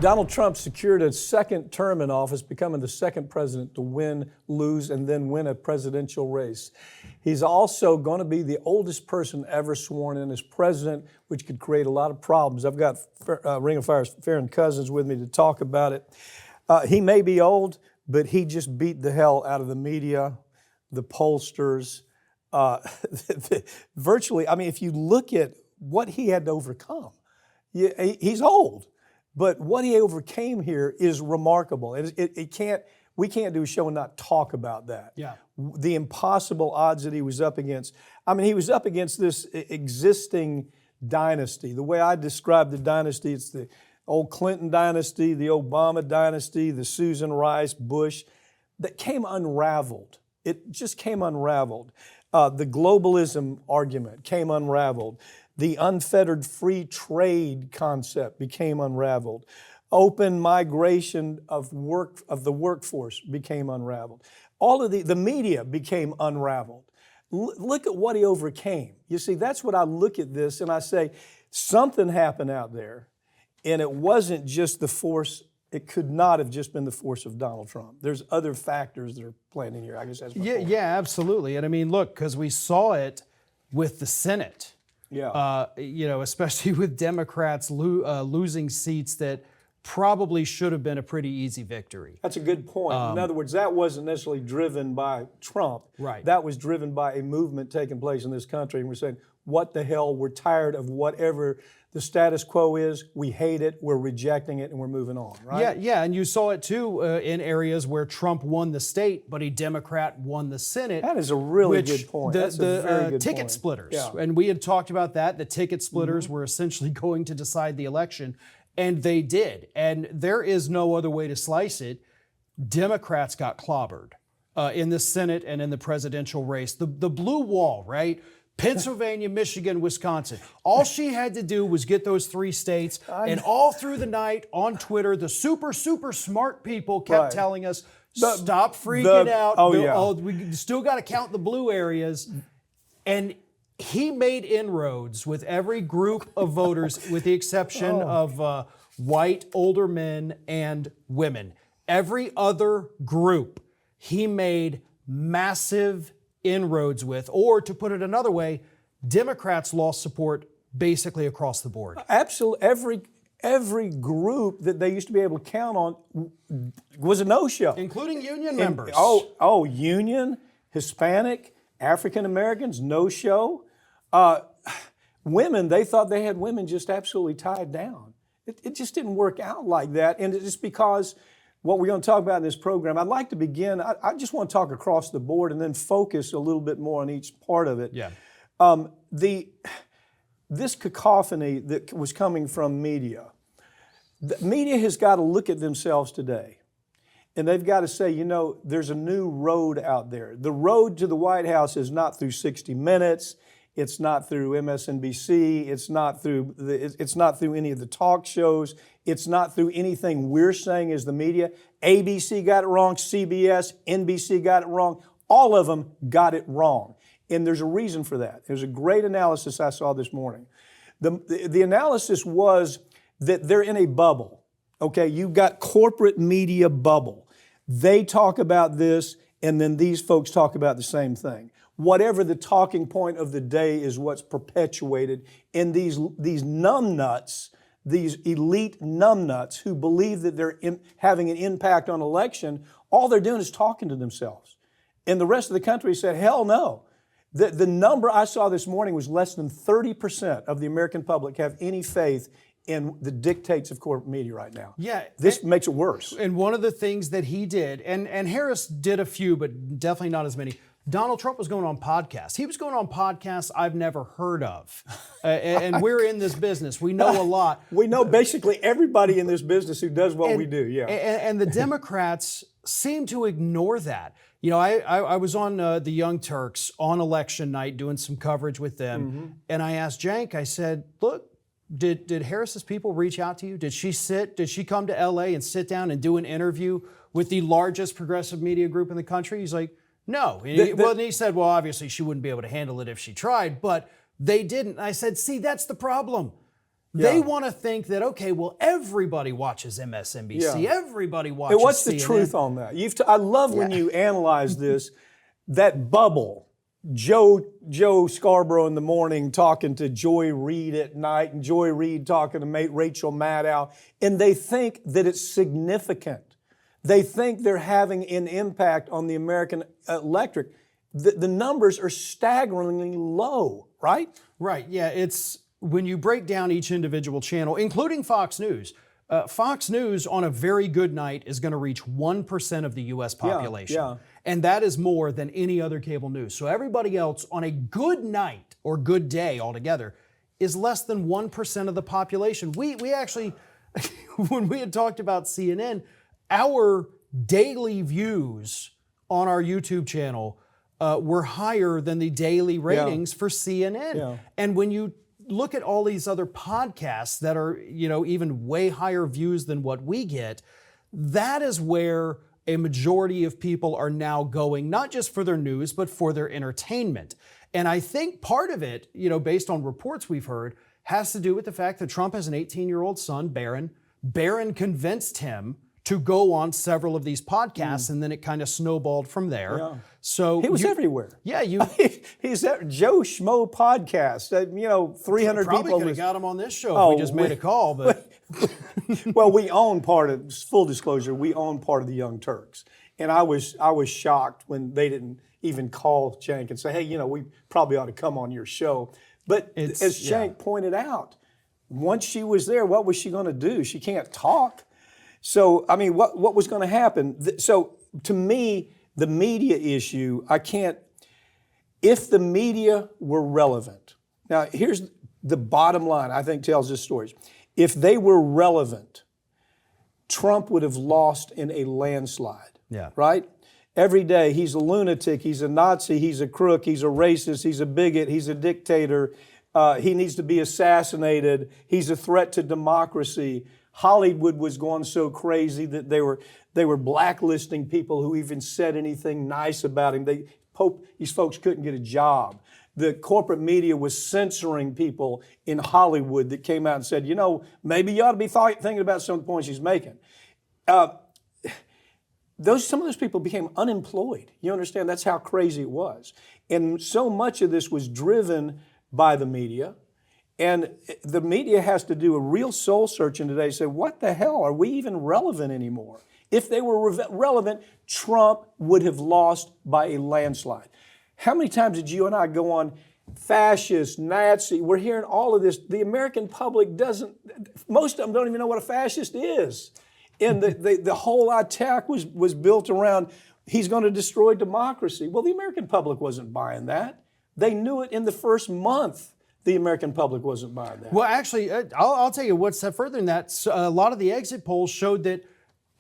Donald Trump secured a second term in office, becoming the second president to win, lose, and then win a presidential race. He's also going to be the oldest person ever sworn in as president, which could create a lot of problems. I've got Ring of Fire's Farron Cousins with me to talk about it. He may be old, but he just beat the hell out of the media, the pollsters. Virtually, I mean, if you look at what he had to overcome, he's old. But what he overcame here is remarkable. We can't do a show and not talk about that. Yeah. The impossible odds that he was up against. I mean, he was up against this existing dynasty. The way I describe the dynasty, it's the old Clinton dynasty, the Obama dynasty, the Susan Rice, Bush, that came unraveled. It just came unraveled. The globalism argument came unraveled. The unfettered free trade concept became unraveled. Open migration of the workforce became unraveled. All of the media became unraveled. Look at what he overcame. You see, that's what I look at this and I say, something happened out there, and it wasn't just the force. It could not have just been the force of Donald Trump. There's other factors that are playing in here. I guess that's my point. Yeah, absolutely. And I mean, look, because we saw it with the Senate. Yeah. Especially with Democrats losing seats that probably should have been a pretty easy victory. That's a good point. In other words, that wasn't necessarily driven by Trump. Right. That was driven by a movement taking place in this country. And we're saying, what the hell? We're tired of whatever the status quo is. We hate it. We're rejecting it, and we're moving on, right? Yeah, and you saw it too in areas where Trump won the state, but a Democrat won the Senate. That is a really good point. That's a very good ticket point. splitters. Yeah. And we had talked about that. The ticket splitters were essentially going to decide the election, and they did. And there is no other way to slice it. Democrats got clobbered in the Senate and in the presidential race. The blue wall, right? Pennsylvania, Michigan, Wisconsin. All she had to do was get those three states, and all through the night on Twitter, the super smart people kept telling us, stop freaking out. We still got to count the blue areas. And he made inroads with every group of voters, with the exception of white, older men and women. Every other group he made massive inroads with, or to put it another way, Democrats lost support basically across the board. Absolutely. Every group that they used to be able to count on was a no-show. Including union members. Union, Hispanic, African Americans, no-show. Women, they thought they had women just absolutely tied down. It just didn't work out like that, and it's because what we're going to talk about in this program, I'd like to begin, I just want to talk across the board and then focus a little bit more on each part of it. Yeah. This cacophony that was coming from media, the media has got to look at themselves today. And they've got to say, there's a new road out there. The road to the White House is not through 60 Minutes. It's not through MSNBC. It's not through any of the talk shows. It's not through anything we're saying as the media. ABC got it wrong. CBS, NBC got it wrong. All of them got it wrong. And there's a reason for that. There's a great analysis I saw this morning. The analysis was that they're in a bubble. Okay, you've got corporate media bubble. They talk about this, and then these folks talk about the same thing. Whatever the talking point of the day is what's perpetuated in these numbnuts, these elite numbnuts who believe that they're having an impact on election. All they're doing is talking to themselves. And the rest of the country said, hell no. The number I saw this morning was less than 30% of the American public have any faith in the dictates of corporate media right now. Yeah. This makes it worse. And one of the things that he did, and Harris did a few, but definitely not as many, Donald Trump was going on podcasts. He was going on podcasts I've never heard of. And we're in this business. We know a lot. We know basically everybody in this business who does what we do, yeah. And the Democrats seem to ignore that. I was on the Young Turks on election night doing some coverage with them, and I asked Jank, I said, look, did Harris's people reach out to you? Did she come to LA and sit down and do an interview with the largest progressive media group in the country? He's like, no. And he said, well, obviously she wouldn't be able to handle it if she tried, but they didn't. I said, see, that's the problem. They want to think that, okay, well, everybody watches MSNBC, everybody watches And what's the CNN. truth on that? I love when you analyze this, that bubble. Joe Scarborough in the morning talking to Joy Reid at night, and Joy Reid talking to Rachel Maddow, and they think that it's significant. They think they're having an impact on the American electorate. The numbers are staggeringly low, right? Right, yeah, it's when you break down each individual channel, including Fox News, Fox News on a very good night is going to reach 1% of the U.S. population. Yeah. And that is more than any other cable news. So everybody else on a good night or good day altogether is less than 1% of the population. We actually, when we had talked about CNN, our daily views on our YouTube channel were higher than the daily ratings for CNN. Yeah. And when you look at all these other podcasts that are, even way higher views than what we get, that is where a majority of people are now going, not just for their news, but for their entertainment. And I think part of it, based on reports we've heard, has to do with the fact that Trump has an 18-year-old son, Barron. Barron convinced him to go on several of these podcasts, and then it kind of snowballed from there. Yeah. So He was everywhere. Yeah, He's at Joe Schmo podcast. 300 probably people. could have got him on this show if we just made a call, but Well, we own part of, full disclosure, we own part of the Young Turks. And I was shocked when they didn't even call Cenk and say, hey, we probably ought to come on your show. But as Cenk pointed out, once she was there, what was she going to do? She can't talk. So, I mean, what was going to happen? So, to me, the media issue, if the media were relevant. Now, here's the bottom line, I think tells this story. If they were relevant, Trump would have lost in a landslide. Yeah. Right? Every day, he's a lunatic, he's a Nazi, he's a crook, he's a racist, he's a bigot, he's a dictator, he needs to be assassinated, he's a threat to democracy. Hollywood was going so crazy that they were blacklisting people who even said anything nice about him. These folks couldn't get a job. The corporate media was censoring people in Hollywood that came out and said, maybe you ought to be thinking about some of the points he's making. Some of those people became unemployed. You understand? That's how crazy it was. And so much of this was driven by the media. And the media has to do a real soul searching today to say, what the hell? Are we even relevant anymore? If they were relevant, Trump would have lost by a landslide. How many times did you and I go on fascist, Nazi? We're hearing all of this. The American public most of them don't even know what a fascist is. And the whole attack was built around, he's going to destroy democracy. Well, the American public wasn't buying that. They knew it in the first month. The American public wasn't buying that. Well, actually, I'll tell you what's further than that. So, a lot of the exit polls showed that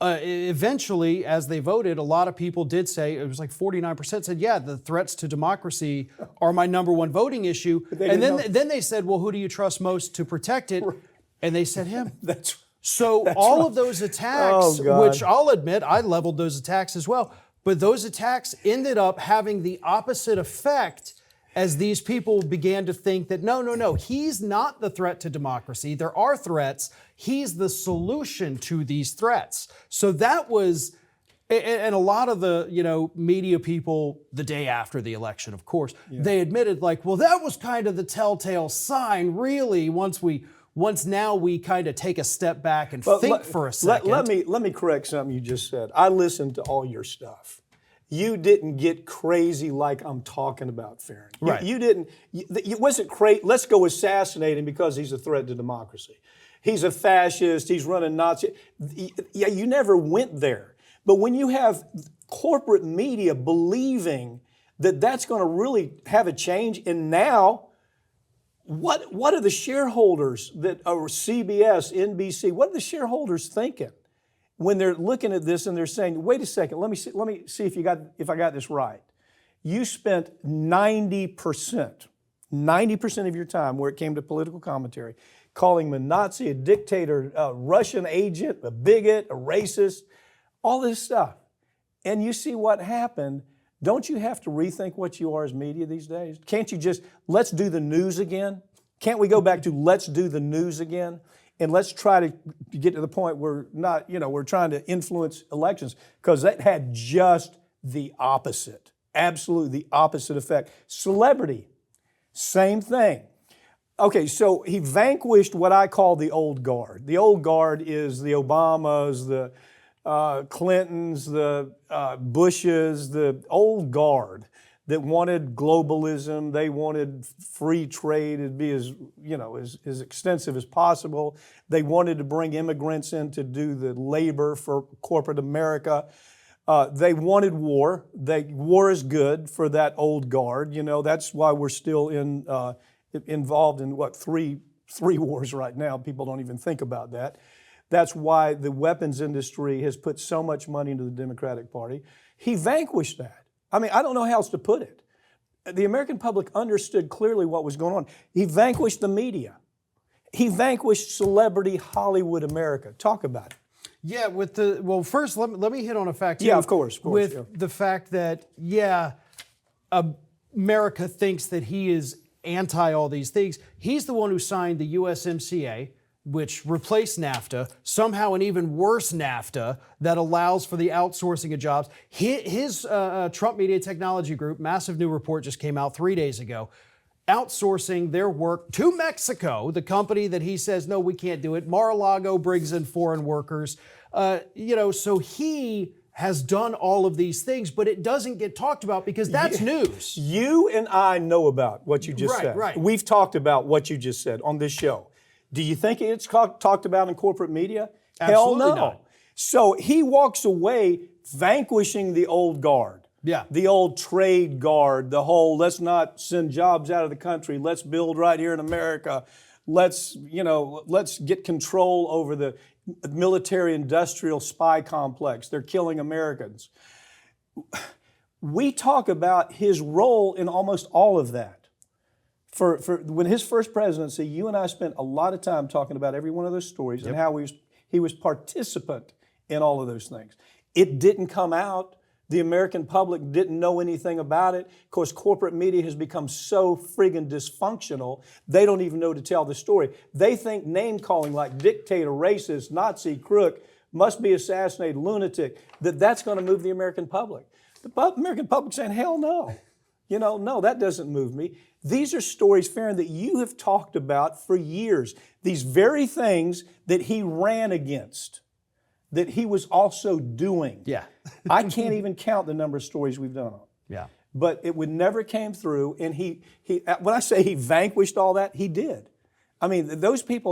eventually, as they voted, a lot of people did say, it was like 49% said, yeah, the threats to democracy are my number one voting issue. And then they said, well, who do you trust most to protect it? And they said him. That's all of those attacks, which I'll admit, I leveled those attacks as well. But those attacks ended up having the opposite effect as these people began to think that, no, he's not the threat to democracy. There are threats. He's the solution to these threats. So that was, and a lot of the, media people the day after the election, of course, they admitted that was kind of the telltale sign, really, once now we kind of take a step back and think for a second. Let me correct something you just said. I listened to all your stuff. You didn't get crazy like I'm talking about, Farron. Right. You didn't. It wasn't crazy. Let's go assassinate him because he's a threat to democracy. He's a fascist. He's running Nazi. Yeah, you never went there. But when you have corporate media believing that that's going to really have a change, and now, what are the shareholders that are CBS, NBC? What are the shareholders thinking when they're looking at this and they're saying, wait a second, let me see if I got this right. You spent 90% of your time where it came to political commentary, calling him a Nazi, a dictator, a Russian agent, a bigot, a racist, all this stuff. And you see what happened. Don't you have to rethink what you are as media these days? Can't you just, let's do the news again? Can't we go back to let's do the news again? And let's try to get to the point where we're trying to influence elections, because that had just the opposite, absolutely the opposite effect. Celebrity, same thing. Okay, so he vanquished what I call the old guard. The old guard is the Obamas, the Clintons, the Bushes, the old guard that wanted globalism. They wanted free trade to be as extensive as possible. They wanted to bring immigrants in to do the labor for corporate America. They wanted war. War is good for that old guard. That's why we're still involved in three wars right now. People don't even think about that. That's why the weapons industry has put so much money into the Democratic Party. He vanquished that. I mean, I don't know how else to put it. The American public understood clearly what was going on. He vanquished the media. He vanquished celebrity Hollywood America. Talk about it. Yeah, first let me hit on a fact. Yeah, of course. The fact that, America thinks that he is anti all these things. He's the one who signed the USMCA, which replaced NAFTA, somehow an even worse NAFTA that allows for the outsourcing of jobs. His Trump Media Technology Group, massive new report just came out 3 days ago, outsourcing their work to Mexico, the company that he says, no, we can't do it. Mar-a-Lago brings in foreign workers. So he has done all of these things, but it doesn't get talked about because that's news. You and I know about what you just said. Right. We've talked about what you just said on this show. Do you think it's talked about in corporate media? Absolutely Hell no. not. So he walks away vanquishing the old guard. Yeah. The old trade guard, the whole let's not send jobs out of the country, let's build right here in America. Let's get control over the military-industrial spy complex. They're killing Americans. We talk about his role in almost all of that. For when his first presidency, you and I spent a lot of time talking about every one of those stories and how he was participant in all of those things. It didn't come out. The American public didn't know anything about it. Of course, corporate media has become so friggin' dysfunctional, they don't even know to tell the story. They think name-calling like dictator, racist, Nazi, crook, must be assassinated, lunatic, that's going to move the American public. The American public saying, hell no. No, that doesn't move me. These are stories, Farron, that you have talked about for years. These very things that he ran against, that he was also doing. Yeah. I can't even count the number of stories we've done on. Yeah. But it would never came through, and he when I say he vanquished all that, he did. I mean, those people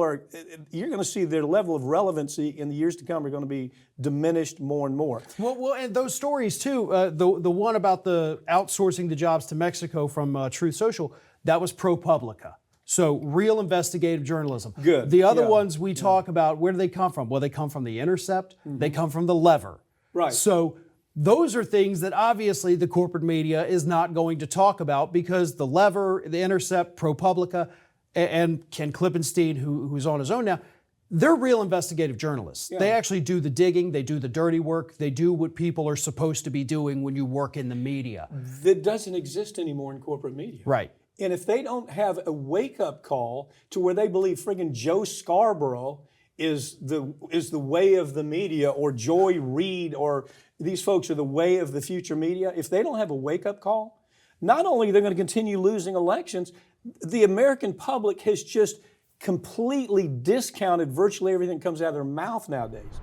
you're going to see their level of relevancy in the years to come are going to be diminished more and more. Well, and those stories too, the one about the outsourcing the jobs to Mexico from Truth Social, that was ProPublica. So real investigative journalism. Good. The other ones we talk about, where do they come from? Well, they come from The Intercept. Mm-hmm. They come from The Lever. Right. So those are things that obviously the corporate media is not going to talk about because The Lever, The Intercept, ProPublica, and Ken Klippenstein, who's on his own now, they're real investigative journalists. Yeah. They actually do the digging, they do the dirty work, they do what people are supposed to be doing when you work in the media. That doesn't exist anymore in corporate media. Right. And if they don't have a wake-up call to where they believe friggin' Joe Scarborough is the way of the media, or Joy Reid, or these folks are the way of the future media, if they don't have a wake-up call, not only are they going to continue losing elections, the American public has just completely discounted virtually everything that comes out of their mouth nowadays.